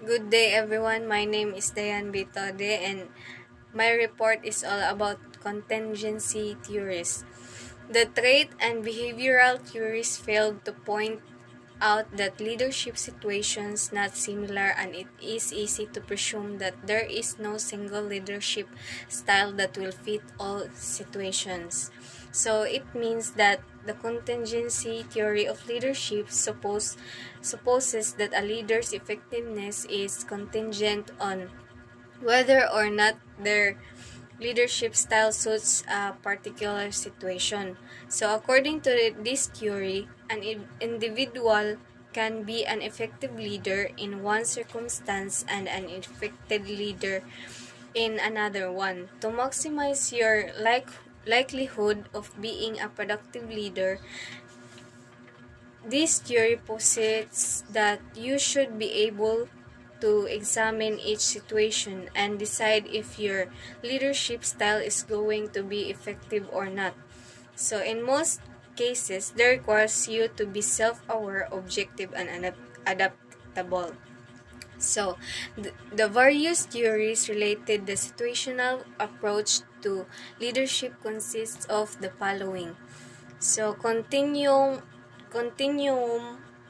Good day, everyone. My name is Dayan Bitode, and my report is all about contingency theories. The trait and behavioral theories failed to point out that leadership situations not similar, and it is easy to presume that there is no single leadership style that will fit all situations. So it means that the contingency theory of leadership supposes that a leader's effectiveness is contingent on whether or not their leadership style suits a particular situation. So, according to this theory, an individual can be an effective leader in one circumstance and an effective leader in another one. To maximize your likelihood of being a productive leader, this theory posits that you should be able to examine each situation and decide if your leadership style is going to be effective or not. So, in most cases, that requires you to be self-aware, objective, and adaptable. So, the various theories related the situational approach to leadership consists of the following. So, continuum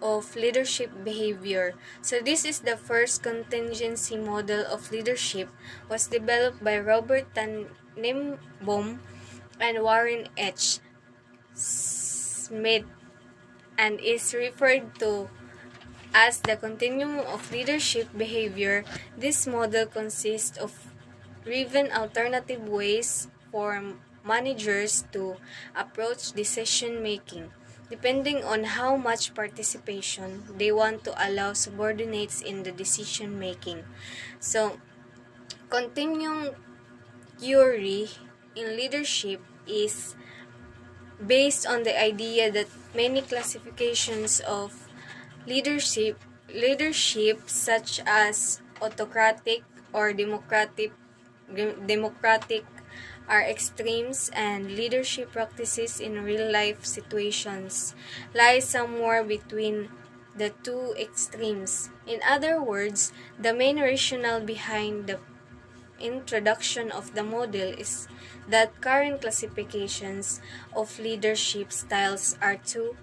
of leadership behavior. So, this is the first contingency model of leadership, was developed by Robert Tannenbaum and Warren H. Smith, and is referred to as the continuum of leadership behavior. This model consists of driven alternative ways for managers to approach decision making, depending on how much participation they want to allow subordinates in the decision making. So, continuum theory in leadership is based on the idea that many classifications of leadership such as autocratic or democratic are extremes, and leadership practices in real life situations lie somewhere between the two extremes. In other words, the main rationale behind the introduction of the model is that current classifications of leadership styles are too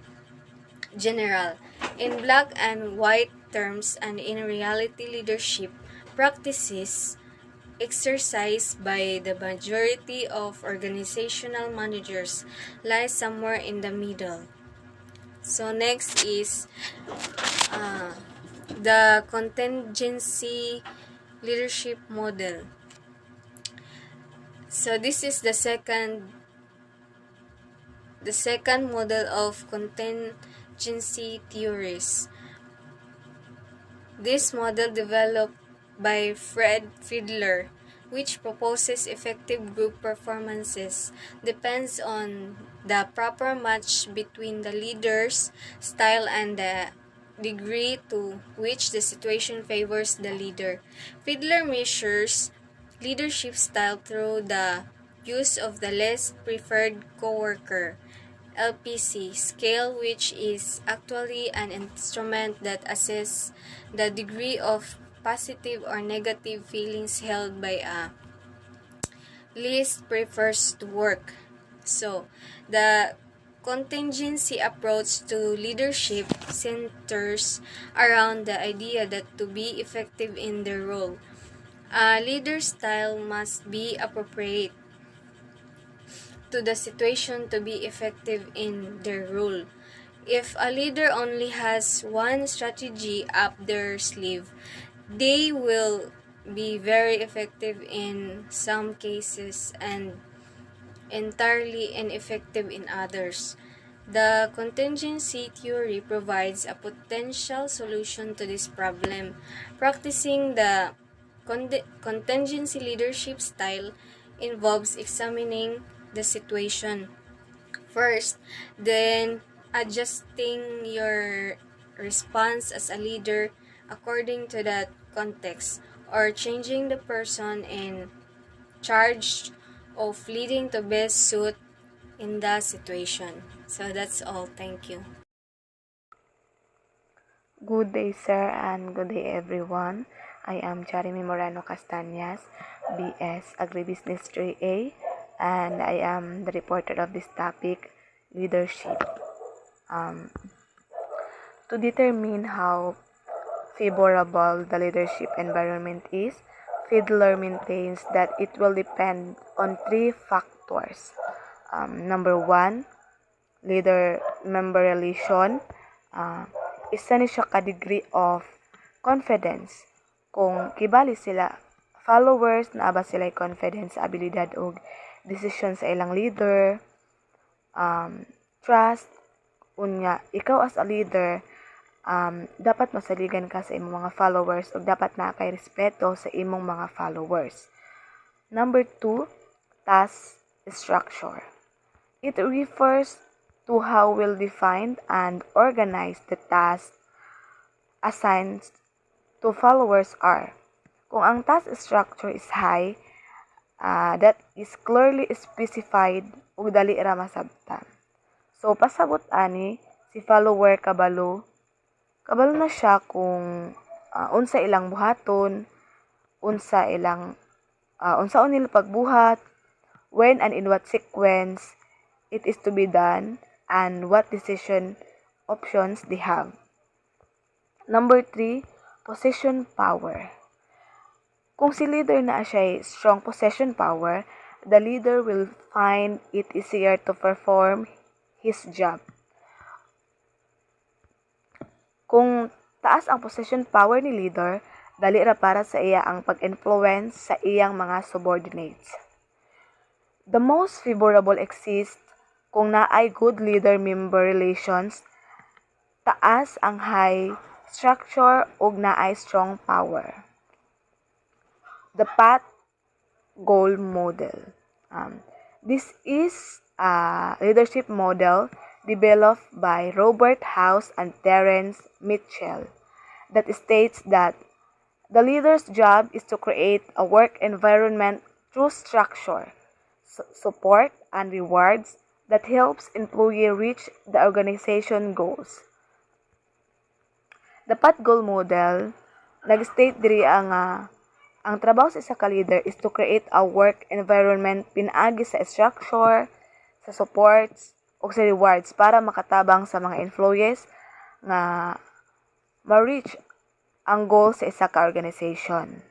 general, in black and white terms, and in reality leadership practices exercised by the majority of organizational managers lie somewhere in the middle. So next is the contingency leadership model. So this is the second model of contingency theories. This model developed by Fred Fiedler, which proposes effective group performances, depends on the proper match between the leader's style and the degree to which the situation favors the leader. Fiedler measures leadership style through the use of the least preferred coworker LPC scale, which is actually an instrument that assesses the degree of positive or negative feelings held by a least prefers to work. So, the contingency approach to leadership centers around the idea that to be effective in their role, a leader's style must be appropriate to the situation to be effective in their role. If a leader only has one strategy up their sleeve, they will be very effective in some cases and entirely ineffective in others. The contingency theory provides a potential solution to this problem. Practicing the contingency leadership style involves examining the situation first, then adjusting your response as a leader according to that context, or changing the person in charge of leading to best suit in the situation. So that's all. Thank you. Good day, sir, and good day, everyone. I am Jeremy Morano Castañas, BS Agribusiness 3A, and I am the reporter of this topic, leadership. Um, to determine how favorable the leadership environment is, Fiedler maintains that it will depend on three factors. Number one, leader-member relation. Isa ni siya ka degree of confidence. Kung kibali sila, followers, naa ba sila confidence sa abilidad o decision sa ilang leader, trust, unya, ikaw as a leader, dapat masaligan ka sa imong mga followers o dapat na kay respeto sa imong mga followers. Number 2, task structure. It refers to how well defined and organized the tasks assigned to followers are. Kung ang task structure is high, that is clearly specified ug dali ra masabtan. So pasabot ani si follower kabalo na siya kung unsa ilang buhaton, unsa nila pagbuhat, when and in what sequence it is to be done, and what decision options they have. Number 3, possession power. Kung si leader na siya strong possession power, the leader will find it easier to perform his job. Kung taas ang possession power ni leader, dali ra para sa iya ang pag-influence sa iyang mga subordinates. The most favorable exists kung naay good leader-member relations, taas ang high structure ug naay strong power. The path goal model. This is a leadership model developed by Robert House and Terence Mitchell that states that the leader's job is to create a work environment through structure, support, and rewards that helps employee reach the organization goals. The path goal model nag-state diri ang trabaho sa isa ka leader is to create a work environment pinaagi sa structure, sa supports, o sa rewards para makatabang sa mga employees nga ma-reach ang goal sa isa ka organization.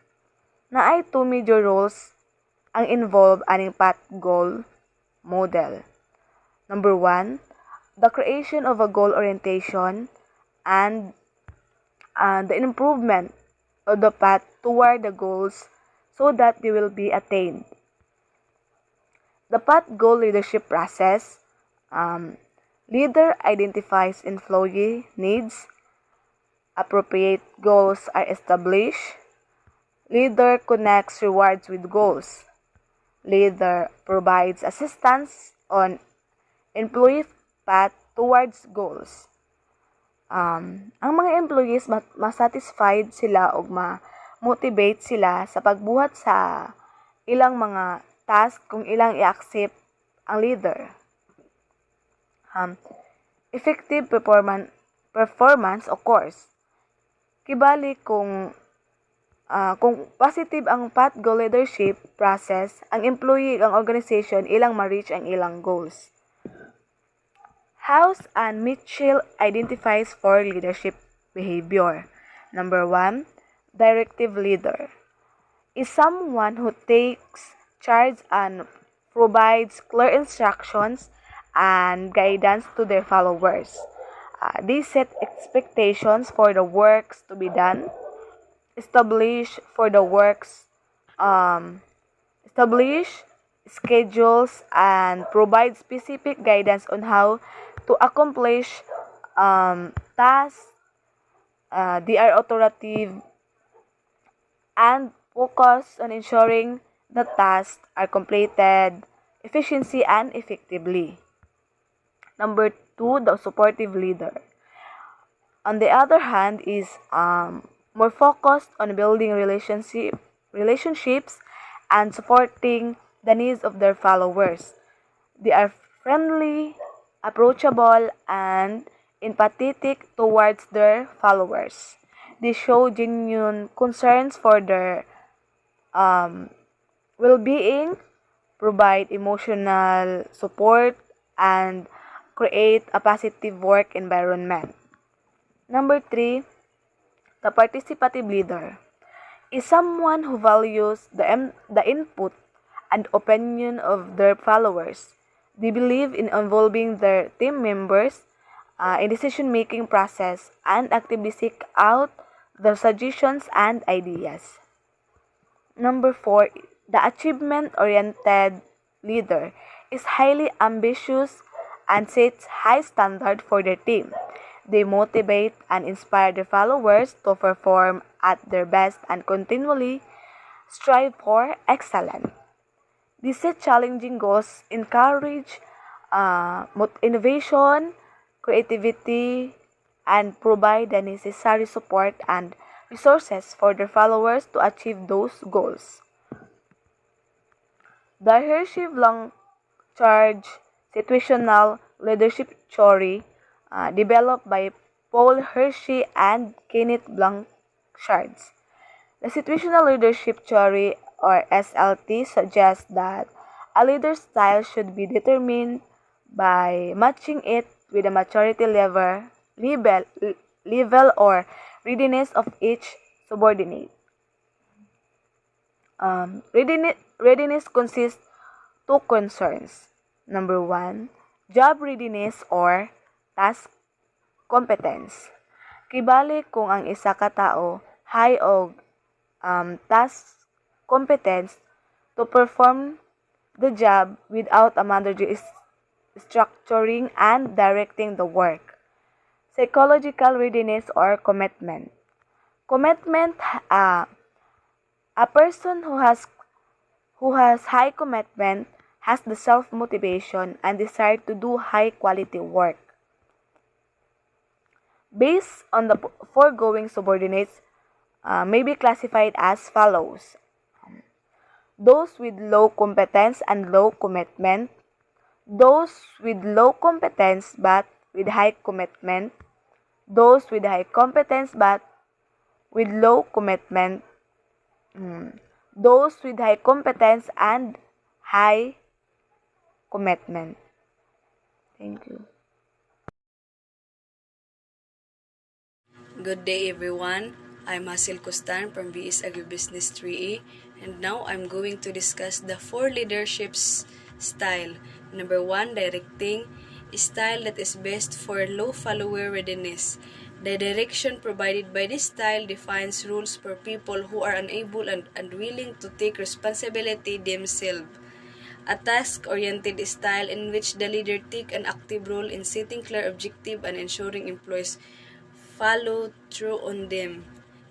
Naay two major roles ang involved aning path goal model. Number 1, the creation of a goal orientation and the improvement of the path toward the goals so that they will be attained. The path goal leadership process, leader identifies employee needs, appropriate goals are established, leader connects rewards with goals, leader provides assistance on employee path towards goals. Ang mga employees masatisfied sila o ma-motivate sila sa pagbuhat sa ilang mga task kung ilang i-accept ang leader. Effective performance of course. Kibali kung positive ang path goal leadership process, ang employee, ang organization, ilang ma-reach ang ilang goals. House and Mitchell identifies 4 leadership behavior. Number 1, directive leader is someone who takes charge and provides clear instructions and guidance to their followers. They set expectations for the works to be done, establish schedules, and provide specific guidance on how to accomplish tasks. They are authoritative and focus on ensuring the tasks are completed efficiently and effectively. Number 2, the supportive leader. On the other hand, is more focused on building relationships and supporting the needs of their followers. They are friendly, approachable, and empathetic towards their followers. They show genuine concerns for their well-being, provide emotional support, and create a positive work environment. Number three, the participative leader is someone who values the input and opinion of their followers. They believe in involving their team members in decision-making process and actively seek out their suggestions and ideas. Number four, the achievement-oriented leader is highly ambitious and sets high standard for their team. They motivate and inspire their followers to perform at their best and continually strive for excellence. They set challenging goals, encourage innovation, creativity, and provide the necessary support and resources for their followers to achieve those goals. The Hershey Blanchard situational leadership theory, developed by Paul Hershey and Kenneth Blanchard. The situational leadership theory, or SLT, suggests that a leader's style should be determined by matching it with the maturity level or readiness of each subordinate. Readiness consists two concerns. Number one, job readiness or task competence. Kibali kung ang isa ka tao high og task competence to perform the job without a manager is structuring and directing the work. Psychological readiness or commitment. Commitment, a person who has high commitment has the self-motivation and desire to do high-quality work. Based on the foregoing, subordinates may be classified as follows: those with low competence and low commitment, those with low competence but with high commitment, those with high competence but with low commitment, those with high competence and high commitment. Thank you. Good day everyone. I'm Hasil Costan from BS Agribusiness 3A, and now I'm going to discuss the four leadership style. Number 1, directing, style that is best for low follower readiness. The direction provided by this style defines rules for people who are unable and unwilling to take responsibility themselves. A task-oriented style in which the leader takes an active role in setting clear objectives and ensuring employees follow through on them.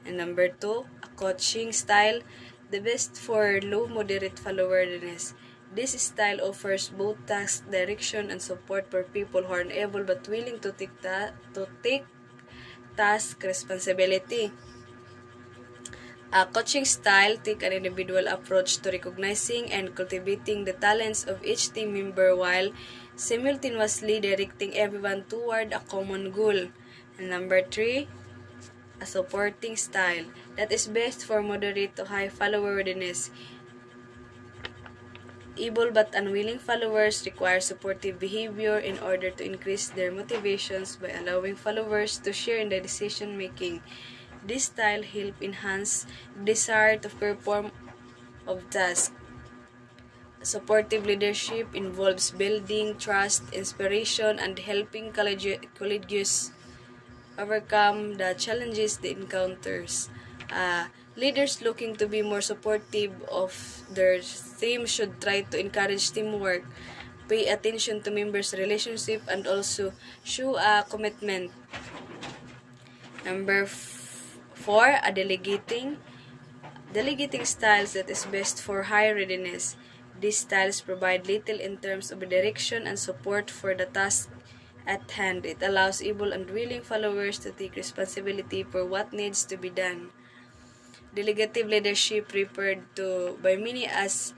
And number 2, a coaching style, the best for low moderate follower readiness. This style offers both task direction and support for people who are unable but willing to take task responsibility. A coaching style takes an individual approach to recognizing and cultivating the talents of each team member while simultaneously directing everyone toward a common goal. And number 3, a supporting style that is best for moderate to high follower readiness. Able but unwilling followers require supportive behavior in order to increase their motivations by allowing followers to share in the decision making. This style helps enhance the desire to perform of tasks. Supportive leadership involves building trust, inspiration, and helping colleagues overcome the challenges they encounters. Leaders looking to be more supportive of their team should try to encourage teamwork, pay attention to members' relationship, and also show a commitment. Number 4, a delegating styles that is best for high readiness. These styles provide little in terms of direction and support for the task at hand. It allows able and willing followers to take responsibility for what needs to be done. Delegative leadership, referred to by many as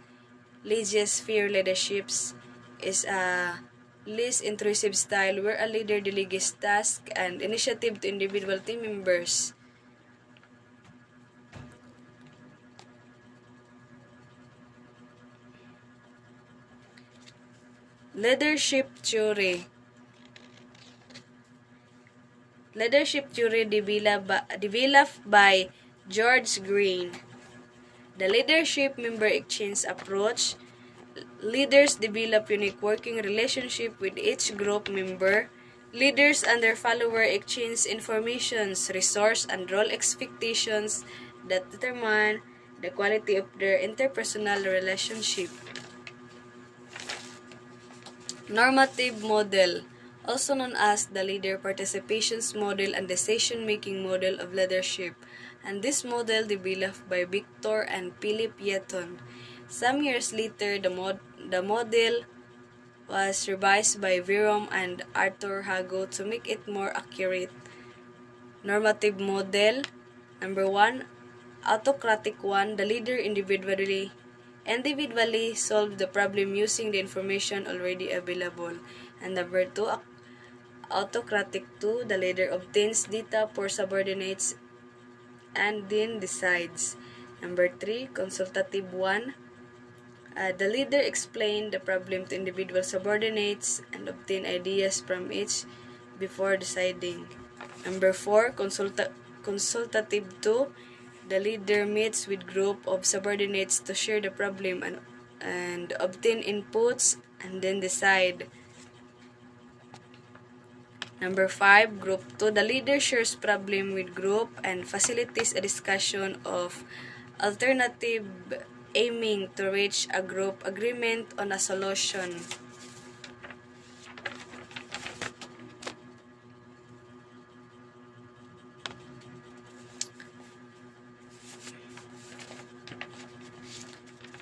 laissez-faire leaderships, is a least intrusive style, where a leader delegates tasks and initiative to individual team members. Leadership theory. Leadership theory developed by George Green. The leadership member exchange approach. Leaders develop unique working relationship with each group member. Leaders and their follower exchange informations, resource, and role expectations that determine the quality of their interpersonal relationship. Normative model, also known as the leader participations model and decision-making model of leadership, and this model developed by Victor and Philip Yeton. Some years later, the model was revised by Virom and Arthur Hago to make it more accurate. Normative model, number 1, autocratic one, the leader individually solve the problem using the information already available. And number 2, autocratic 2, the leader obtains data for subordinates and then decides. Number 3, consultative 1, the leader explains the problem to individual subordinates and obtain ideas from each before deciding. Number 4, consultative 2, the leader meets with group of subordinates to share the problem and obtain inputs and then decide. Number 5, group 2, the leader shares problem with group and facilitates a discussion of alternative aiming to reach a group agreement on a solution.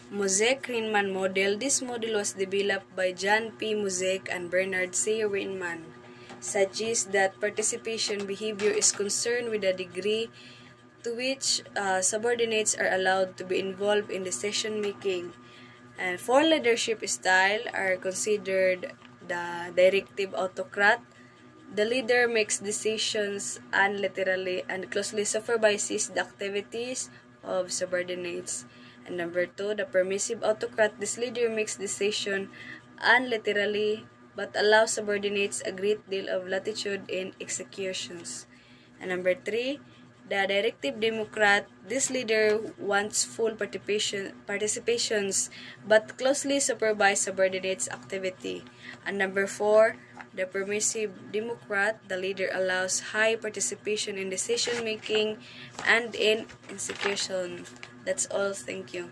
Mosek-Riemann model. This model was developed by John P. Mosek and Bernard C. Riemann. Suggests that participation behavior is concerned with the degree to which subordinates are allowed to be involved in decision making. And 4 leadership style are considered the directive autocrat. The leader makes decisions unilaterally and closely supervises the activities of subordinates. And number 2, the permissive autocrat. This leader makes decisions unilaterally but allows subordinates a great deal of latitude in executions. And number 3, the directive democrat. This leader wants full participations but closely supervise subordinates' activity. And number 4, the permissive democrat. The leader allows high participation in decision making and in execution. That's all. Thank you.